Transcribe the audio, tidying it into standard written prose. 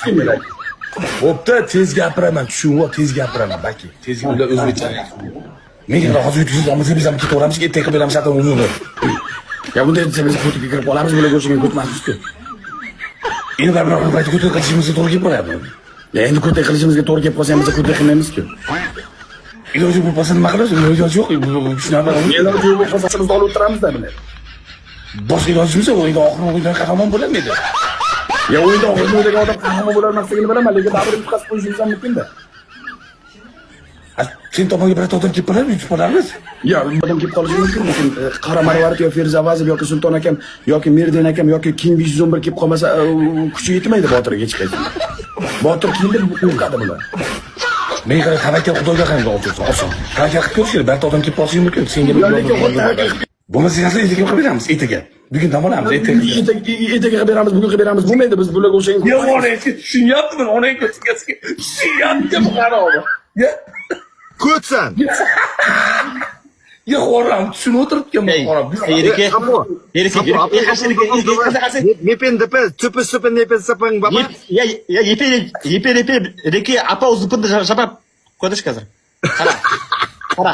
kerak. Bo'pti, tez gapiraman, tushunib, tez gapiraman, baki. Tez ular o'zbekcha. Menga hozir yutib olmasa biz ham ketaveramiz, ertaga qilib beramiz xato umumi. Ya bunday desa biz ko'tibga kirib qolamiz, bular go'shiga ko'tmasmiz-ku. Endi bir payt ko'tib qilishimizga to'g'ri kelib qolyapti. Ya endi ko'tib qilishimizga to'g'ri kelib qolsa ham biz ko'tib qilmaymiz-ku. Iloji bo'lmasa nima qilamiz? Iloji yo'q. Shunaqa iloji bo'lmasa sizni olib o'tiramiz-da bular. Boshqa ilojimiz yo'q, endi oxirgi o'yindan qahramon bo'lamidi? Ya o'yinda o'ynagan odam qahramon bo'lolmasligini bilaman, lekin baribir yutqazib qo'yishimiz ham mumkin-da. Sen tomonga bir odam kelib qoladi, yutib qolamiz. Yo, odam kelib qolishi mumkin, lekin Qora Marvarid yoki Feruz Avazov yoki Sulton akam yoki Merdin akam yoki King 511 kelib qolmasa, kuchi yetmaydi Botirga hech qachon. Botir kiyinib qo'rqadi bular. Men qara tavakkal Xudoga qanday oltirsa, oson. Tavakkal qilib ko'rishlar, barcha odam kelib qolishi mumkin. Senga bo'lmasa yaxshi ertaga qilib beramiz, ertaga. Bugun dam olamiz, ertaga qilib beramiz, bugun qilib beramiz. Bo'lmaydi, biz bularga o'xshagan. Yo'q, ona tushunyaptimi? Ona tushunyaptimi qarovi? Ya ko'tsan. Ya xo'ram, tushunib o'tiribganman xo'ram. Nepen depen, super nepen sapang baba. Ya yepe, reki apa uzupun jabab ko'dish hozir. Qara.